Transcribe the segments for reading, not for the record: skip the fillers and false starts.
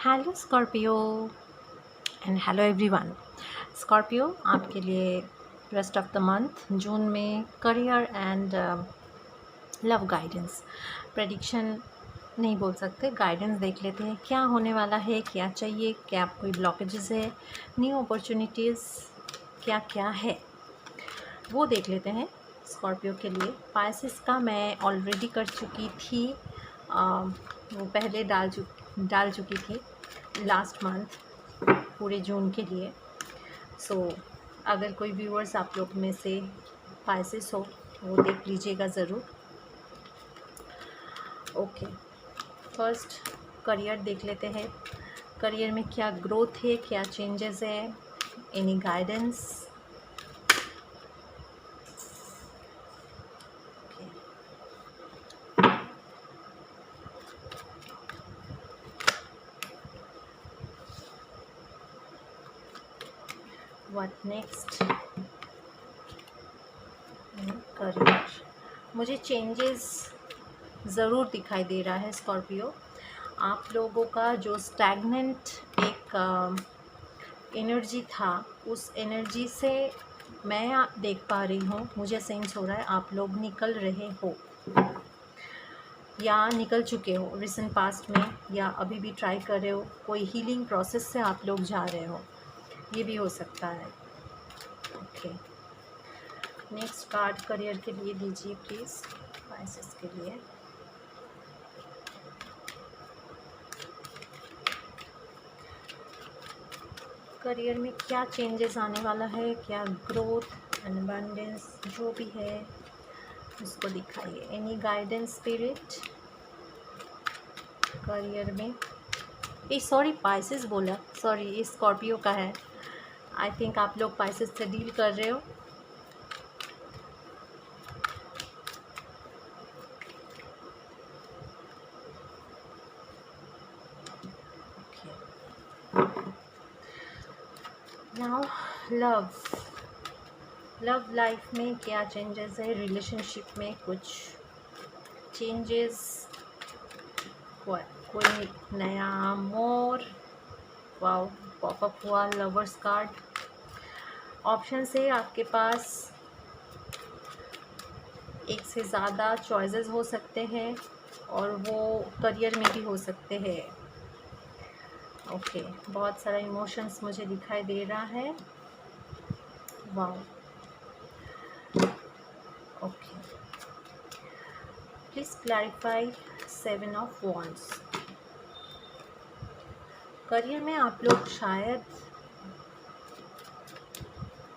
Hello Scorpio and hello everyone. Scorpio आपके लिए rest of the month जून में career and love guidance prediction नहीं बोल सकते, गाइडेंस देख लेते हैं क्या होने वाला है, क्या चाहिए, क्या कोई ब्लॉकेजेस है, न्यू अपॉर्चुनिटीज़ क्या क्या है वो देख लेते हैं स्कॉर्पियो के लिए। पाइसेस का मैं ऑलरेडी कर चुकी थी, वो पहले डाल चुकी थी लास्ट मंथ पूरे जून के लिए। सो अगर कोई व्यूअर्स आप लोग में से पाइसेस हो वो देख लीजिएगा ज़रूर। ओके, फर्स्ट करियर देख लेते हैं। करियर में क्या ग्रोथ है, क्या चेंजेस है, any guidance. What next career, मुझे चेंजेस ज़रूर दिखाई दे रहा है स्कॉर्पियो। आप लोगों का जो स्टैगनेंट एक एनर्जी था, उस एनर्जी से मैं देख पा रही हूँ, मुझे सेंस हो रहा है आप लोग निकल रहे हो या निकल चुके हो रिसेंट पास्ट में, या अभी भी ट्राई कर रहे हो। कोई हीलिंग प्रोसेस से आप लोग जा रहे हो, ये भी हो सकता है। ओके, नेक्स्ट कार्ड करियर के लिए दीजिए प्लीज़, पाइसेस के लिए। करियर में क्या चेंजेस आने वाला है, क्या ग्रोथ एंड अबंडेंस जो भी है उसको दिखाइए। एनी गाइडेंस स्पिरिट करियर में। ये सॉरी पाइसेस बोला, सॉरी ये स्कॉर्पियो का है। आई थिंक आप लोग पाइसेस से डील कर रहे हो। नाउ लव लाइफ में क्या चेंजेस है, रिलेशनशिप में कुछ चेंजेस, कोई नया मोर। वाओ, पॉपअप हुआ लवर्स कार्ड। ऑप्शन है आपके पास, एक से ज़्यादा चॉइसेस हो सकते हैं और वो करियर में भी हो सकते हैं। ओके, बहुत सारा इमोशंस मुझे दिखाई दे रहा है। Wow, okay, please clarify 7 of wands. Career में आप लोग शायद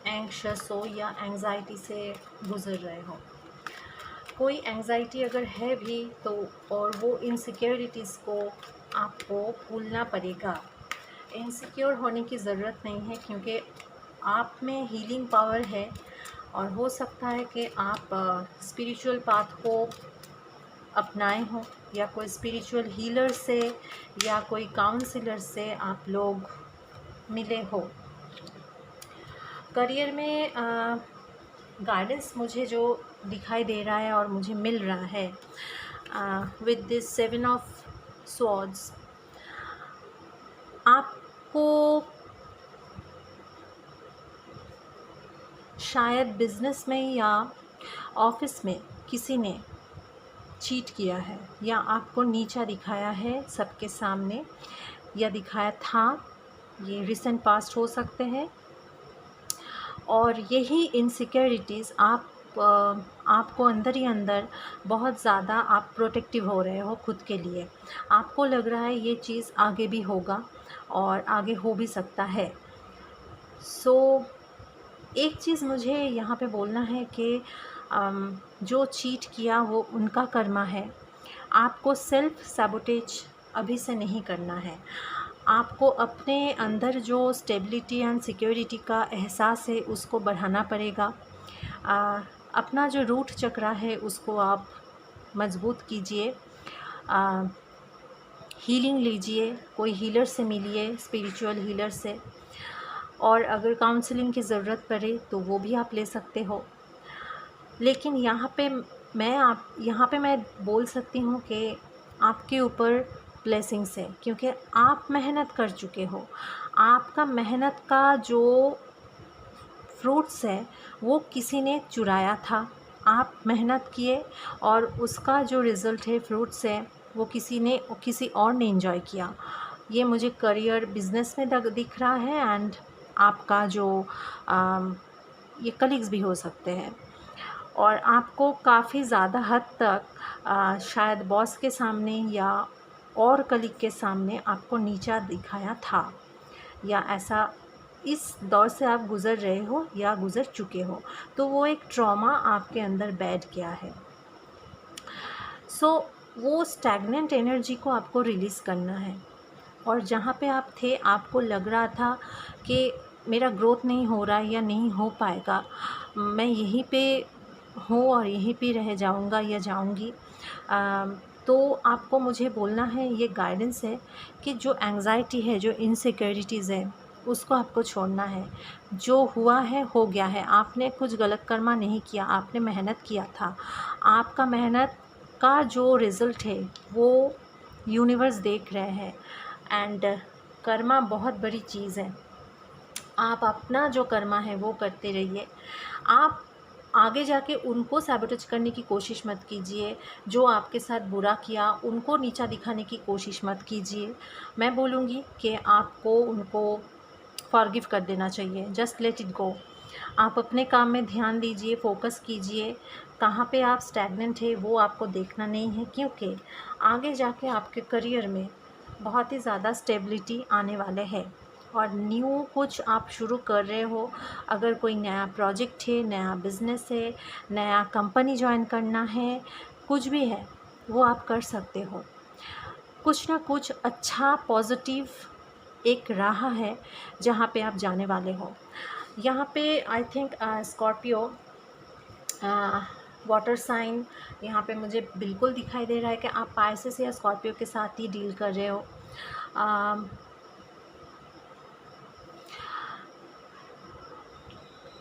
एंग्शियस हो या एंग्जाइटी से गुजर रहे हो। कोई एंग्जाइटी अगर है भी तो, और वो इनसिक्योरिटीज़ को आपको भूलना पड़ेगा। इनसिक्योर होने की ज़रूरत नहीं है, क्योंकि आप में हीलिंग पावर है और हो सकता है कि आप स्पिरिचुअल पाथ को अपनाए हों, या कोई स्पिरिचुअल हीलर से या कोई काउंसलर से आप लोग मिले हो। करियर में गाइडेंस मुझे जो दिखाई दे रहा है और मुझे मिल रहा है विद दिस 7 ऑफ स्वॉर्ड्स, आपको शायद बिजनेस में या ऑफिस में किसी ने चीट किया है या आपको नीचा दिखाया है सबके सामने, या दिखाया था। ये रिसेंट पास्ट हो सकते हैं, और यही इनसिक्योरिटीज़ आपको अंदर ही अंदर बहुत ज़्यादा आप प्रोटेक्टिव हो रहे हो खुद के लिए। आपको लग रहा है ये चीज़ आगे भी होगा और आगे हो भी सकता है। सो एक चीज़ मुझे यहाँ पे बोलना है कि जो चीट किया वो उनका कर्मा है। आपको सेल्फ सैबोटेज अभी से नहीं करना है। आपको अपने अंदर जो स्टेबिलिटी एंड सिक्योरिटी का एहसास है उसको बढ़ाना पड़ेगा। अपना जो रूट चक्रा है उसको आप मज़बूत कीजिए। हीलिंग लीजिए, कोई हीलर से मिलिए, स्पिरिचुअल हीलर से, और अगर काउंसलिंग की ज़रूरत पड़े तो वो भी आप ले सकते हो। लेकिन यहाँ पे मैं बोल सकती हूँ कि आपके ऊपर ब्लेसिंग्स है, क्योंकि आप मेहनत कर चुके हो। आपका मेहनत का जो फ्रूट्स है वो किसी ने चुराया था। आप मेहनत किए और उसका जो रिज़ल्ट है, फ्रूट्स है, वो किसी और ने एंजॉय किया। ये मुझे करियर बिज़नेस में दिख रहा है। एंड आपका जो ये कलीग्स भी हो सकते हैं, और आपको काफ़ी ज़्यादा हद तक शायद बॉस के सामने या और कलीग के सामने आपको नीचा दिखाया था, या ऐसा इस दौर से आप गुज़र रहे हो या गुज़र चुके हो। तो वो एक ट्रॉमा आपके अंदर बैठ गया है। सो वो स्टैग्नेंट एनर्जी को आपको रिलीज़ करना है। और जहाँ पे आप थे, आपको लग रहा था कि मेरा ग्रोथ नहीं हो रहा है या नहीं हो पाएगा, मैं यहीं पे हूँ और यहीं पे रह जाऊँगा या जाऊँगी, तो आपको मुझे बोलना है, ये गाइडेंस है कि जो एंग्ज़ाइटी है, जो इनसिक्योरिटीज़ है, उसको आपको छोड़ना है। जो हुआ है हो गया है। आपने कुछ गलत कर्मा नहीं किया, आपने मेहनत किया था। आपका मेहनत का जो रिज़ल्ट है वो यूनिवर्स देख रहे हैं। एंड कर्मा बहुत बड़ी चीज़ है। आप अपना जो कर्मा है वो करते रहिए। आप आगे जाके उनको सैबोटेज करने की कोशिश मत कीजिए। जो आपके साथ बुरा किया उनको नीचा दिखाने की कोशिश मत कीजिए। मैं बोलूँगी कि आपको उनको फॉरगिव कर देना चाहिए। Just let it go. आप अपने काम में ध्यान दीजिए, फोकस कीजिए। कहाँ पे आप स्टैग्नेंट है वो आपको देखना नहीं है, क्योंकि आगे जाके आपके करियर में बहुत ही ज़्यादा स्टेबिलिटी आने वाले है। और न्यू कुछ आप शुरू कर रहे हो, अगर कोई नया प्रोजेक्ट है, नया बिज़नेस है, नया कंपनी ज्वाइन करना है, कुछ भी है, वो आप कर सकते हो। कुछ ना कुछ अच्छा पॉजिटिव एक राह है जहाँ पे आप जाने वाले हो। यहाँ पे I think Scorpio water sign यहाँ पे मुझे बिल्कुल दिखाई दे रहा है कि आप पाइसेस या स्कॉर्पियो के साथ ही डील कर रहे हो।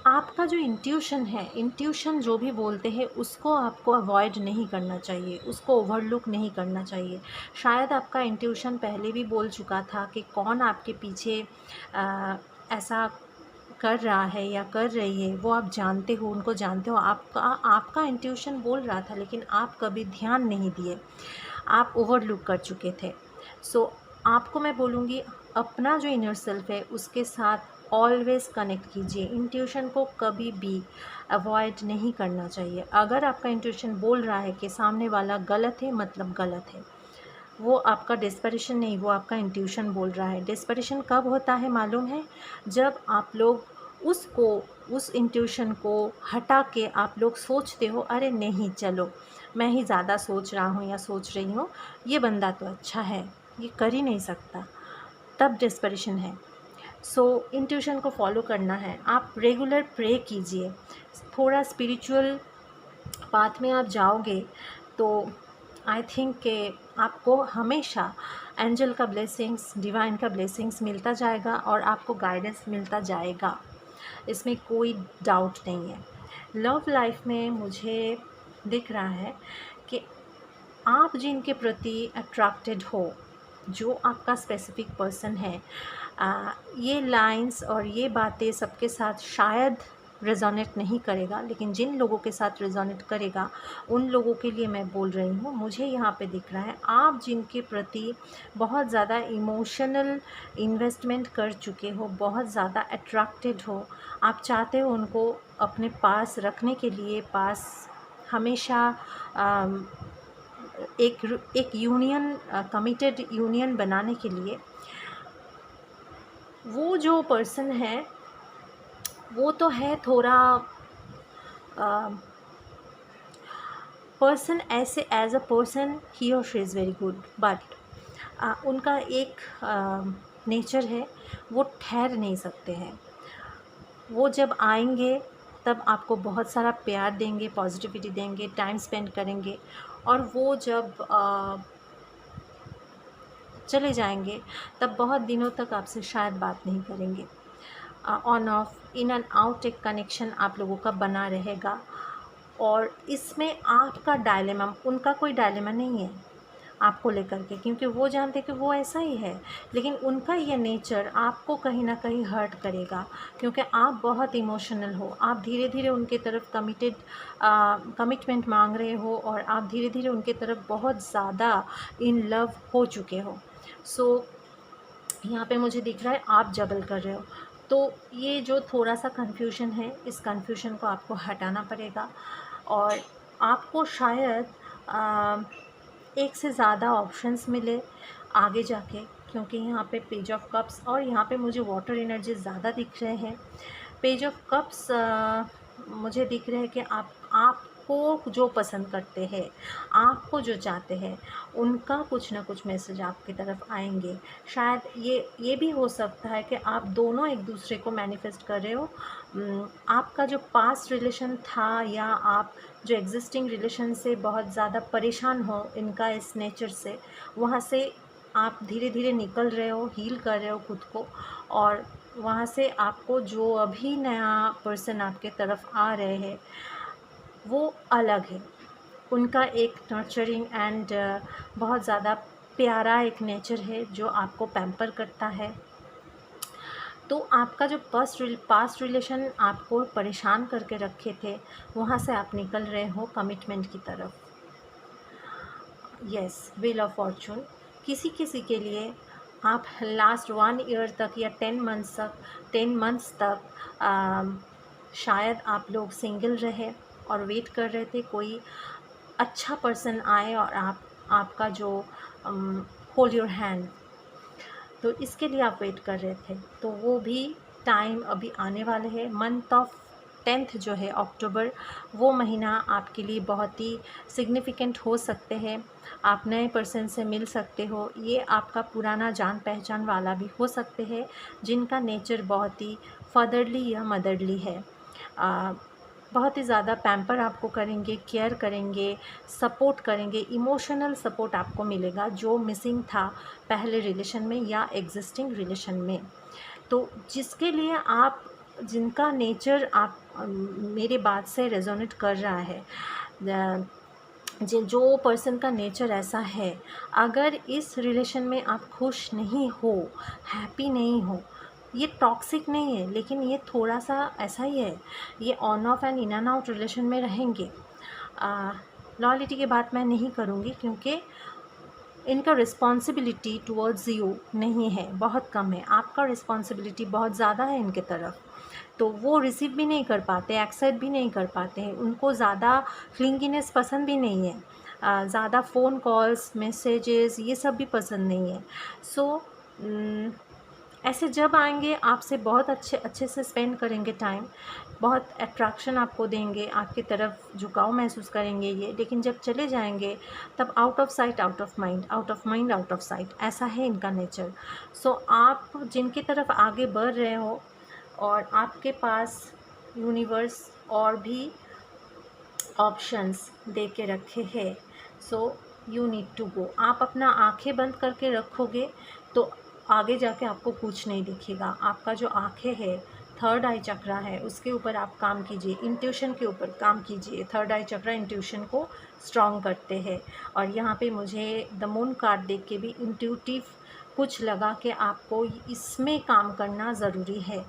आपका जो इंट्यूशन है, इंट्यूशन जो भी बोलते हैं उसको आपको अवॉइड नहीं करना चाहिए, उसको ओवरलुक नहीं करना चाहिए। शायद आपका इंट्यूशन पहले भी बोल चुका था कि कौन आपके पीछे ऐसा कर रहा है या कर रही है, वो आप जानते हो, उनको जानते हो। आपका इंट्यूशन बोल रहा था, लेकिन आप कभी ध्यान नहीं दिए, आप ओवरलुक कर चुके थे। सो आपको मैं बोलूँगी, अपना जो इनर सेल्फ है उसके साथ ऑलवेज़ कनेक्ट कीजिए। इंट्यूशन को कभी भी अवॉइड नहीं करना चाहिए। अगर आपका इंट्यूशन बोल रहा है कि सामने वाला गलत है, मतलब गलत है। वो आपका डेस्परेशन नहीं, वो आपका इंट्यूशन बोल रहा है। डेस्परेशन कब होता है मालूम है? जब आप लोग उस इंट्यूशन को हटा के आप लोग सोचते हो, अरे नहीं, चलो मैं ही ज़्यादा सोच रहा हूँ या सोच रही हूँ, ये बंदा तो अच्छा है, ये कर ही नहीं सकता, तब डेस्परेशन है। सो इंट्यूशन को फॉलो करना है। आप रेगुलर प्रे कीजिए, थोड़ा स्पिरिचुअल पाथ में आप जाओगे तो आई थिंक कि आपको हमेशा एंजल का ब्लेसिंग्स, डिवाइन का ब्लेसिंग्स मिलता जाएगा और आपको गाइडेंस मिलता जाएगा, इसमें कोई डाउट नहीं है। लव लाइफ में मुझे दिख रहा है कि आप जिनके प्रति अट्रैक्टेड हो, जो आपका स्पेसिफिक पर्सन है, ये लाइंस और ये बातें सबके साथ शायद रेजोनेट नहीं करेगा, लेकिन जिन लोगों के साथ रेजोनेट करेगा उन लोगों के लिए मैं बोल रही हूँ। मुझे यहाँ पे दिख रहा है, आप जिनके प्रति बहुत ज़्यादा इमोशनल इन्वेस्टमेंट कर चुके हो, बहुत ज़्यादा अट्रैक्टेड हो, आप चाहते हो उनको अपने पास रखने के लिए, पास हमेशा एक यूनियन, कमिटेड यूनियन बनाने के लिए, वो जो पर्सन है वो तो है थोड़ा पर्सन ऐसे एज अ पर्सन ही और she is very good, but उनका एक नेचर है, वो ठहर नहीं सकते हैं। वो जब आएंगे तब आपको बहुत सारा प्यार देंगे, पॉजिटिविटी देंगे, टाइम स्पेंड करेंगे, और वो जब चले जाएंगे तब बहुत दिनों तक आपसे शायद बात नहीं करेंगे। On off, in and out एक कनेक्शन आप लोगों का बना रहेगा। और इसमें आपका डायलेमा, उनका कोई डायलेमा नहीं है, आपको लेकर के, क्योंकि वो जानते कि वो ऐसा ही है, लेकिन उनका ये नेचर आपको कहीं ना कहीं हर्ट करेगा, क्योंकि आप बहुत इमोशनल हो, आप धीरे धीरे उनके तरफ कमिटमेंट मांग रहे हो, और आप धीरे धीरे उनके तरफ बहुत ज़्यादा इन लव हो चुके हो। सो यहाँ पे मुझे दिख रहा है आप जबल कर रहे हो। तो ये जो थोड़ा सा कन्फ्यूजन है, इस कन्फ्यूजन को आपको हटाना पड़ेगा, और आपको शायद एक से ज़्यादा ऑप्शंस मिले आगे जाके, क्योंकि यहाँ पे पेज ऑफ कप्स और यहाँ पे मुझे वाटर एनर्जी ज़्यादा दिख रहे हैं। पेज ऑफ कप्स मुझे दिख रहे हैं कि आपको जो पसंद करते हैं, आपको जो चाहते हैं, उनका कुछ ना कुछ मैसेज आपकी तरफ आएंगे। शायद ये भी हो सकता है कि आप दोनों एक दूसरे को मैनिफेस्ट कर रहे हो। आपका जो पास्ट रिलेशन था, या आप जो एग्जिस्टिंग रिलेशन से बहुत ज़्यादा परेशान हो इनका इस नेचर से, वहाँ से आप धीरे धीरे निकल रहे हो, हील कर रहे हो खुद को, और वहाँ से आपको जो अभी नया पर्सन आपके तरफ आ रहे हैं वो अलग है। उनका एक नर्चरिंग एंड बहुत ज़्यादा प्यारा एक नेचर है जो आपको पैम्पर करता है। तो आपका जो पास्ट रिलेशन आपको परेशान करके रखे थे, वहाँ से आप निकल रहे हो कमिटमेंट की तरफ। Yes, wheel of Fortune. किसी किसी के लिए आप लास्ट 1 ईयर तक या 10 मंथ्स तक शायद आप लोग सिंगल रहे और वेट कर रहे थे कोई अच्छा पर्सन आए और आपका जो होल्ड योर हैंड, तो इसके लिए आप वेट कर रहे थे। तो वो भी टाइम अभी आने वाले है। मंथ ऑफ 10th जो है अक्टूबर, वो महीना आपके लिए बहुत ही सिग्निफिकेंट हो सकते हैं। आप नए पर्सन से मिल सकते हो। ये आपका पुराना जान पहचान वाला भी हो सकते हैं, जिनका नेचर बहुत ही फादरली या मदरली है। बहुत ही ज़्यादा पैम्पर आपको करेंगे, केयर करेंगे, सपोर्ट करेंगे, इमोशनल सपोर्ट आपको मिलेगा जो मिसिंग था पहले रिलेशन में या एग्जिस्टिंग रिलेशन में। तो जिसके लिए जिनका नेचर मेरे बात से रेजोनेट कर रहा है, जो पर्सन का नेचर ऐसा है, अगर इस रिलेशन में आप खुश नहीं हो, हैप्पी नहीं हो, ये टॉक्सिक नहीं है, लेकिन ये थोड़ा सा ऐसा ही है, ये on off and in and out relation में रहेंगे। लॉयल्टी की बात मैं नहीं करूँगी, क्योंकि इनका रिस्पॉन्सिबिलिटी टुवर्ड्स यू नहीं है, बहुत कम है। आपका रिस्पॉन्सिबिलिटी बहुत ज़्यादा है इनके तरफ, तो वो रिसीव भी नहीं कर पाते, एक्सेप्ट भी नहीं कर पाते हैं। उनको ज़्यादा क्लिंगीनेस पसंद भी नहीं है, ज़्यादा फ़ोन कॉल्स, मैसेजेस, ये सब भी पसंद नहीं है। सो ऐसे जब आएंगे आपसे बहुत अच्छे से स्पेंड करेंगे टाइम, बहुत अट्रैक्शन आपको देंगे, आपकी तरफ झुकाव महसूस करेंगे ये, लेकिन जब चले जाएंगे तब out of sight out of mind, out of mind out of site, ऐसा है इनका नेचर। सो आप जिनकी तरफ आगे बढ़ रहे हो और आपके पास यूनिवर्स और भी ऑप्शंस दे के रखे हैं, so you need to go. आप अपना आंखें बंद करके रखोगे तो आगे जाके आपको कुछ नहीं दिखेगा। आपका जो आंखें है, थर्ड आई चक्रा है, उसके ऊपर आप काम कीजिए, इंट्यूशन के ऊपर काम कीजिए। थर्ड आई चक्रा इंट्यूशन को स्ट्रॉन्ग करते हैं। और यहाँ पे मुझे द मून कार्ड देख के भी इंट्यूटिव कुछ लगा कि आपको इसमें काम करना ज़रूरी है।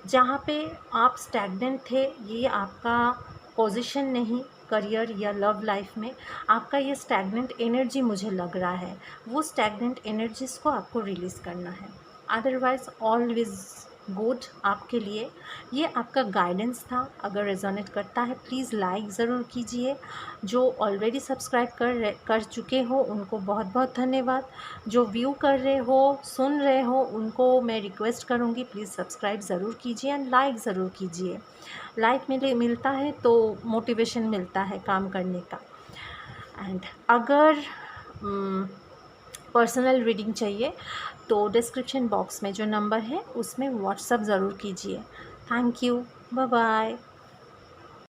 जहाँ पे आप स्टैग्नेंट थे, ये आपका पोजीशन नहीं करियर या लव लाइफ में, आपका ये स्टैग्नेंट एनर्जी मुझे लग रहा है। वो स्टैग्नेंट एनर्जीज़ को आपको रिलीज़ करना है। अदरवाइज़ ऑलवेज गुड आपके लिए। ये आपका गाइडेंस था। अगर रेजोनेट करता है प्लीज़ लाइक ज़रूर कीजिए। जो ऑलरेडी सब्सक्राइब कर चुके हो उनको बहुत बहुत धन्यवाद। जो व्यू कर रहे हो, सुन रहे हो, उनको मैं रिक्वेस्ट करूँगी प्लीज़ सब्सक्राइब ज़रूर कीजिए एंड लाइक ज़रूर कीजिए। लाइक मिलता है तो मोटिवेशन मिलता है काम करने का। एंड अगर पर्सनल रीडिंग चाहिए तो डिस्क्रिप्शन बॉक्स में जो नंबर है उसमें व्हाट्सएप ज़रूर कीजिए। Thank you, bye bye.